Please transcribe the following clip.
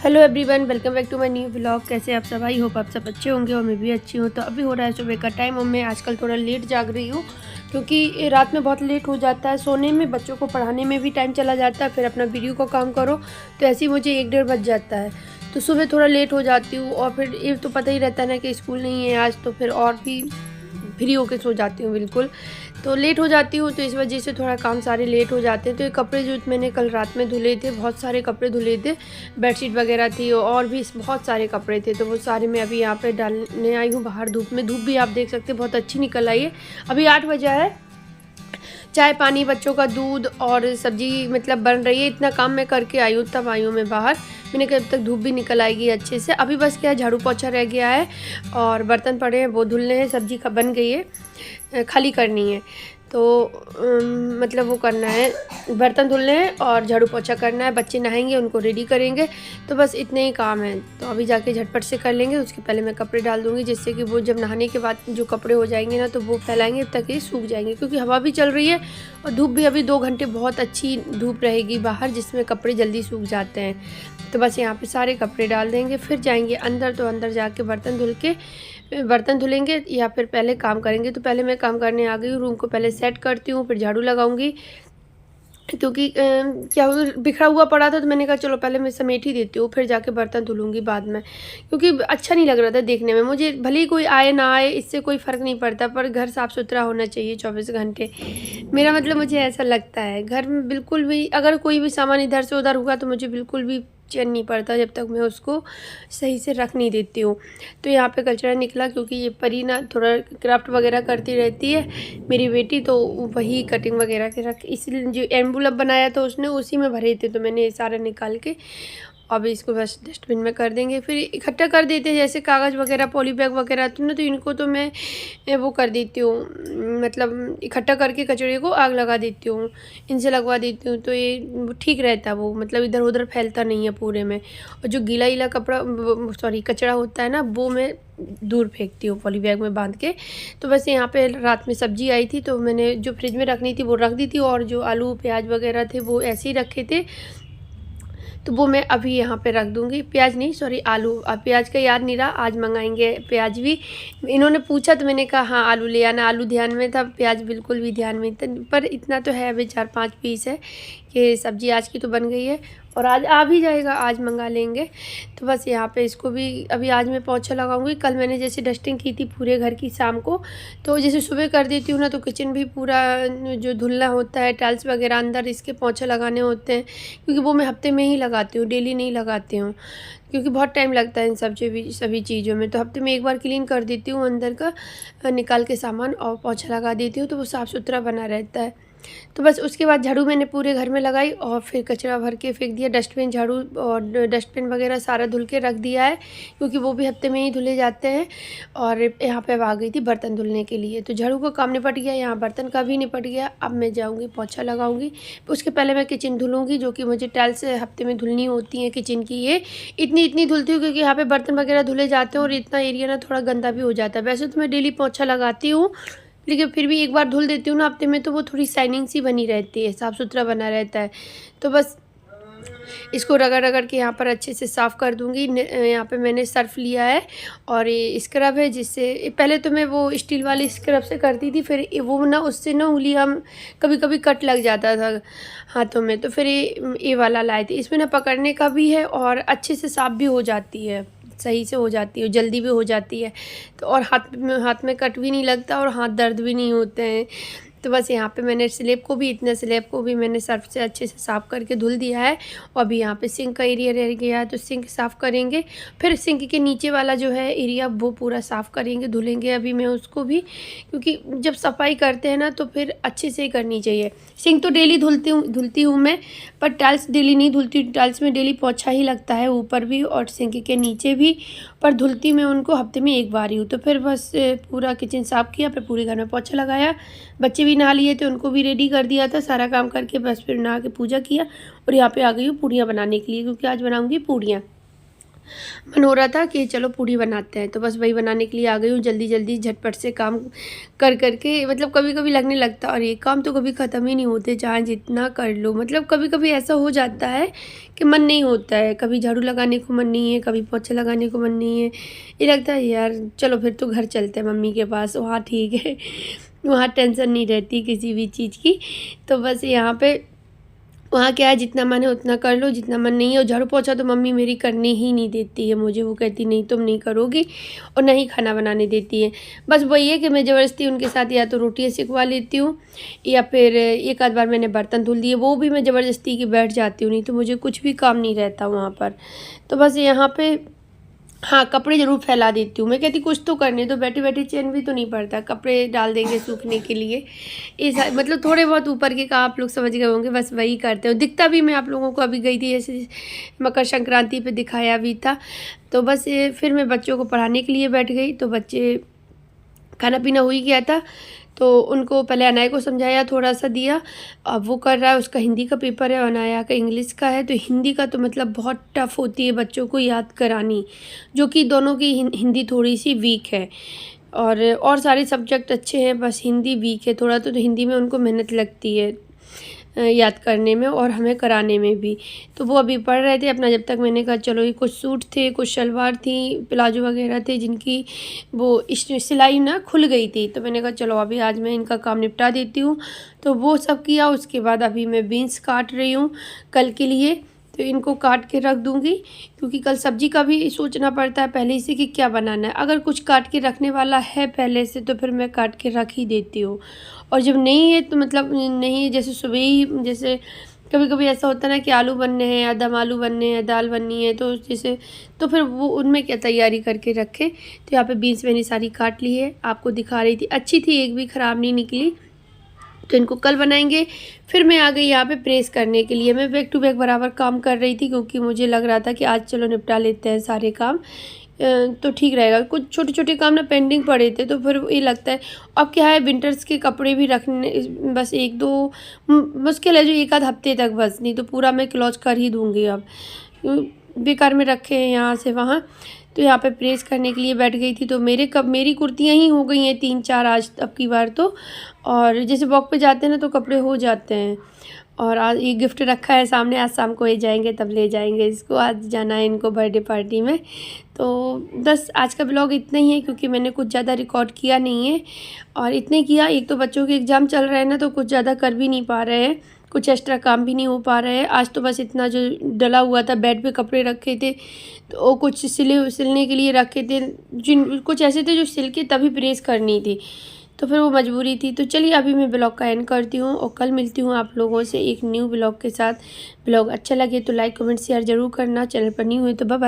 Hello everyone, welcome back to my new blog. कैसे आप सब? आई होप आप सब अच्छे होंगे और मैं भी अच्छी हूँ। तो अभी हो रहा है सुबह का टाइम और मैं आजकल थोड़ा लेट जाग रही हूँ क्योंकि रात में बहुत लेट हो जाता है सोने में, बच्चों को पढ़ाने में भी टाइम चला जाता है, फिर अपना वीडियो का काम करो तो ऐसे ही मुझे 1-1:30 बज जाता है। तो सुबह थोड़ा लेट हो जाती हूँ और फिर ये तो पता ही रहता है ना कि स्कूल नहीं है आज, तो फिर और भी फ्री होके सो जाती हूँ बिल्कुल। तो लेट हो जाती हूँ तो इस वजह से थोड़ा काम सारे लेट हो जाते हैं। तो ये कपड़े जो मैंने कल रात में धुले थे, बहुत सारे कपड़े धुले थे, बेडशीट वगैरह थी और भी बहुत सारे कपड़े थे, तो वो सारे मैं अभी यहाँ पे डालने आई हूँ बाहर धूप में। धूप भी आप देख सकते हैं बहुत अच्छी निकल आई है। अभी 8 बजा है, चाय पानी, बच्चों का दूध और सब्जी मतलब बन रही है। इतना काम मैं करके आई हूँ, तब आई हूँ मैं बाहर। मैंने कहा अब तक धूप भी निकल आएगी अच्छे से। अभी बस क्या झाड़ू पोछा रह गया है और बर्तन पड़े हैं वो धुलने हैं, सब्जी बन गई है, खाली करनी है। तो मतलब वो करना है, बर्तन धुलने हैं और झाड़ू पोछा करना है। बच्चे नहाएंगे, उनको रेडी करेंगे, तो बस इतने ही काम हैं। तो अभी जाके झटपट से कर लेंगे। उसके पहले मैं कपड़े डाल दूँगी जिससे कि वो जब नहाने के बाद जो कपड़े हो जाएंगे ना तो वो फैलाएंगे तब तक ये सूख जाएंगे, क्योंकि हवा भी चल रही है और धूप भी अभी 2 घंटे बहुत अच्छी धूप रहेगी बाहर, जिसमें कपड़े जल्दी सूख जाते हैं। तो बस यहाँ पे सारे कपड़े डाल देंगे, फिर जाएंगे अंदर। तो अंदर जाके बर्तन धुलेंगे या फिर पहले काम करेंगे। तो पहले मैं काम करने आ गई हूँ, रूम को पहले सेट करती हूँ, फिर झाड़ू लगाऊंगी क्योंकि क्या बिखरा हुआ पड़ा था। तो मैंने कहा चलो पहले मैं समेट ही देती हूँ, फिर जाके बर्तन धुलूँगी बाद में, क्योंकि अच्छा नहीं लग रहा था देखने में। मुझे भले ही कोई आए ना आए, इससे कोई फ़र्क नहीं पड़ता, पर घर साफ़ सुथरा होना चाहिए 24 घंटे। मेरा मतलब मुझे ऐसा लगता है। घर में बिल्कुल भी अगर कोई भी सामान इधर से उधर हुआ तो मुझे बिल्कुल भी चैन नहीं पड़ता जब तक मैं उसको सही से रख नहीं देती हूँ। तो यहाँ पे कचरा निकला क्योंकि ये परी ना थोड़ा क्राफ्ट वगैरह करती रहती है मेरी बेटी, तो वही कटिंग वगैरह के रख, इसलिए जो एम्बुलप बनाया था उसने उसी में भरे थे, तो मैंने ये सारा निकाल के अब इसको बस डस्टबिन में कर देंगे। फिर इकट्ठा कर देते हैं जैसे कागज़ वगैरह, पॉली बैग वगैरह तो ना, तो इनको तो मैं वो कर देती हूँ, मतलब इकट्ठा करके कचरे को आग लगा देती हूँ, इनसे लगवा देती हूँ, तो ये ठीक रहता है। वो मतलब इधर उधर फैलता नहीं है पूरे में। और जो गीला गीला कपड़ा सॉरी कचरा होता है ना, वो मैं दूर फेंकती हूँ पॉली बैग में बांध के। तो बस यहाँ पे रात में सब्जी आई थी तो मैंने जो फ्रिज में रखनी थी वो रख दी थी, और जो आलू प्याज वगैरह थे वो ऐसे ही रखे थे, तो वो मैं अभी यहाँ पे रख दूँगी। प्याज नहीं, सॉरी आलू। अब प्याज का याद नहीं रहा, आज मंगाएंगे प्याज भी। इन्होंने पूछा तो मैंने कहा हाँ आलू ले आना। आलू ध्यान में था, प्याज बिल्कुल भी ध्यान में था, पर इतना तो है अभी 4-5 पीस है कि सब्ज़ी आज की तो बन गई है और आज आ भी जाएगा, आज मंगा लेंगे। तो बस यहाँ पे इसको भी अभी आज मैं पोछा लगाऊंगी। कल मैंने जैसे डस्टिंग की थी पूरे घर की शाम को, तो जैसे सुबह कर देती हूँ ना तो किचन भी पूरा जो धुलना होता है, टाइल्स वगैरह अंदर इसके पोछा लगाने होते हैं, क्योंकि वो मैं हफ्ते में ही लगाती हूँ, डेली नहीं लगाती हूँ, क्योंकि बहुत टाइम लगता है इन सभी चीज़ों में। तो हफ्ते में एक बार क्लीन कर देती हूँ अंदर का निकाल के सामान और पोछा लगा देती हूँ, तो वो साफ़ सुथरा बना रहता है। तो बस उसके बाद झाड़ू मैंने पूरे घर में लगाई और फिर कचरा भर के फेंक दिया। डस्टबिन झाड़ू और डस्टबिन वगैरह सारा धुल के रख दिया है, क्योंकि वो भी हफ्ते में ही धुले जाते हैं। और यहाँ पे आ गई थी बर्तन धुलने के लिए, तो झाड़ू का काम निपट गया, यहाँ बर्तन का भी निपट गया। अब मैं जाऊँगी पोछा लगाऊंगी। उसके पहले मैं किचन धुलूँगी, जो कि मुझे टाइल्स हफ्ते में धुलनी होती है किचन की। ये इतनी धुलती हूँ क्योंकि यहाँ पे बर्तन वगैरह धुले जाते हैं और इतना एरिया ना थोड़ा गंदा भी हो जाता है। वैसे तो मैं डेली पोछा लगाती हूँ, लेकिन फिर भी एक बार धुल देती हूँ ना हफ्ते में, तो वो थोड़ी शाइनिंग सी बनी रहती है, साफ़ सुथरा बना रहता है। तो बस इसको रगड़ रगड़ के यहाँ पर अच्छे से साफ़ कर दूँगी। यहाँ पे मैंने सर्फ़ लिया है और ये स्क्रब है, जिससे पहले तो मैं वो स्टील वाली स्क्रब से करती थी, फिर वो ना उससे ना उंगली हम कभी कभी कट लग जाता था हाथों में, तो फिर ये वाला लाए थे। इसमें ना पकड़ने का भी है और अच्छे से साफ़ भी हो जाती है, सही से हो जाती है, जल्दी भी हो जाती है। तो और हाथ में कट भी नहीं लगता और हाथ दर्द भी नहीं होते हैं। तो बस यहाँ पे मैंने स्लैब को भी मैंने सर्फ से अच्छे से साफ़ करके धुल दिया है। और अभी यहाँ पे सिंक का एरिया रह गया है, तो सिंक साफ़ करेंगे। फिर सिंक के नीचे वाला जो है एरिया वो पूरा साफ़ करेंगे, धुलेंगे अभी मैं उसको भी, क्योंकि जब सफाई करते हैं ना तो फिर अच्छे से ही करनी चाहिए। सिंक तो डेली धुलती हूँ मैं, पर टाइल्स डेली नहीं धुलती। टाइल्स में डेली पोछा ही लगता है, ऊपर भी और सिंक के नीचे भी, पर धुलती मैं उनको हफ्ते में एक बार ही हूँ। तो फिर बस पूरा किचन साफ़ किया, फिर पूरे घर में पोछा लगाया। बच्चे भी नहा लिए थे, उनको भी रेडी कर दिया था सारा काम करके, बस फिर नहा के पूजा किया। और यहाँ पे आ गई हूँ पूड़ियाँ बनाने के लिए, क्योंकि आज बनाऊँगी पूड़ियाँ। मन हो रहा था कि चलो पूड़ी बनाते हैं, तो बस वही बनाने के लिए आ गई हूँ जल्दी जल्दी झटपट से काम कर के। मतलब कभी कभी लगने लगता और ये काम तो कभी ख़त्म ही नहीं होते, चाहे जितना कर लो। मतलब कभी कभी ऐसा हो जाता है कि मन नहीं होता है, कभी झाड़ू लगाने को मन नहीं है, कभी पोछा लगाने को मन नहीं है। ये लगता है यार चलो फिर तो घर चलते हैं मम्मी के पास, वहाँ ठीक है, वहाँ टेंशन नहीं रहती किसी भी चीज़ की। तो बस यहाँ पे वहाँ क्या है, जितना मन है उतना कर लो, जितना मन नहीं है। और झाड़ू पोछा तो मम्मी मेरी करने ही नहीं देती है मुझे, वो कहती नहीं तुम नहीं करोगी, और ना ही खाना बनाने देती है। बस वही है कि मैं ज़बरदस्ती उनके साथ या तो रोटियाँ सिकवा लेती हूँ, या फिर एक आध बार मैंने बर्तन धुल दिए, वो भी मैं ज़बरदस्ती की बैठ जाती हूँ, नहीं तो मुझे कुछ भी काम नहीं रहता वहाँ पर। तो बस यहाँ पे हाँ, कपड़े ज़रूर फैला देती हूँ। मैं कहती कुछ तो करने दो, बैठे बैठे चैन भी तो नहीं पड़ता, कपड़े डाल देंगे सूखने के लिए। ऐसा मतलब थोड़े बहुत ऊपर के काम आप लोग समझ गए होंगे, बस वही करते हो। दिखता भी मैं आप लोगों को अभी गई थी ऐसे मकर संक्रांति पे दिखाया भी था। तो बस ये फिर मैं बच्चों को पढ़ाने के लिए बैठ गई, तो बच्चे खाना पीना हो ही गया था, तो उनको पहले अनाया को समझाया, थोड़ा सा दिया। अब वो कर रहा है, उसका हिंदी का पेपर है, अनाया का इंग्लिश का है। तो हिंदी का तो मतलब बहुत टफ़ होती है बच्चों को याद करानी, जो कि दोनों की हिंदी थोड़ी सी वीक है। और सारे सब्जेक्ट अच्छे हैं, बस हिंदी वीक है थोड़ा। तो हिंदी में उनको मेहनत लगती है याद करने में और हमें कराने में भी। तो वो अभी पढ़ रहे थे अपना, जब तक मैंने कहा चलो, ये कुछ सूट थे, कुछ शलवार थी, प्लाजो वगैरह थे जिनकी वो सिलाई ना खुल गई थी। तो मैंने कहा चलो अभी आज मैं इनका काम निपटा देती हूँ। तो वो सब किया। उसके बाद अभी मैं बीन्स काट रही हूँ कल के लिए, तो इनको काट के रख दूँगी, क्योंकि कल सब्ज़ी का भी सोचना पड़ता है पहले से कि क्या बनाना है। अगर कुछ काट के रखने वाला है पहले से तो फिर मैं काट के रख ही देती हूँ, और जब नहीं है तो मतलब नहीं, जैसे सुबह ही, जैसे कभी कभी ऐसा होता है ना कि आलू बनने हैं या दम आलू बनने हैं, दाल बननी है, तो जैसे तो फिर वो उनमें क्या तैयारी करके रखें। तो यहाँ पे बीन्स मैंने सारी काट ली है, आपको दिखा रही थी, अच्छी थी, एक भी ख़राब नहीं निकली। तो इनको कल बनाएंगे। फिर मैं आ गई यहाँ पे प्रेस करने के लिए। मैं बैक टू बैक बराबर काम कर रही थी, क्योंकि मुझे लग रहा था कि आज चलो निपटा लेते हैं सारे काम, तो ठीक रहेगा। कुछ छोटे छोटे काम ना पेंडिंग पड़े थे, तो फिर ये लगता है। अब क्या है, विंटर्स के कपड़े भी रखने, बस एक दो मुश्किल है जो एक आध हफ्ते तक, बस नहीं तो पूरा मैं क्लॉज कर ही दूँगी। अब बेकार में रखे हैं यहाँ से वहाँ। तो यहाँ पे प्रेस करने के लिए बैठ गई थी, तो मेरी कुर्तियाँ ही हो गई हैं 3-4 आज अब की बार तो। और जैसे वॉक पे जाते हैं ना तो कपड़े हो जाते हैं। और आज ये गिफ्ट रखा है सामने, आज शाम को ये जाएंगे तब ले जाएंगे इसको, आज जाना है इनको बर्थडे पार्टी में। तो बस आज का ब्लॉग इतना ही है, क्योंकि मैंने कुछ ज़्यादा रिकॉर्ड किया नहीं है। और इतने किया, एक तो बच्चों के एग्ज़ाम चल रहे हैं ना, तो कुछ ज़्यादा कर भी नहीं पा रहे हैं, कुछ एक्स्ट्रा काम भी नहीं हो पा रहे हैं। आज तो बस इतना जो डला हुआ था, बेड पे कपड़े रखे थे, तो वो कुछ सिलने के लिए रखे थे, जिन कुछ ऐसे थे जो सिल के तभी प्रेस करनी थी, तो फिर वो मजबूरी थी। तो चलिए अभी मैं ब्लॉग का एंड करती हूँ, और कल मिलती हूँ आप लोगों से एक न्यू ब्लॉग के साथ। ब्लॉग अच्छा लगे तो लाइक कमेंट शेयर ज़रूर करना, चैनल पर न्यू हुए तो बाय बाय।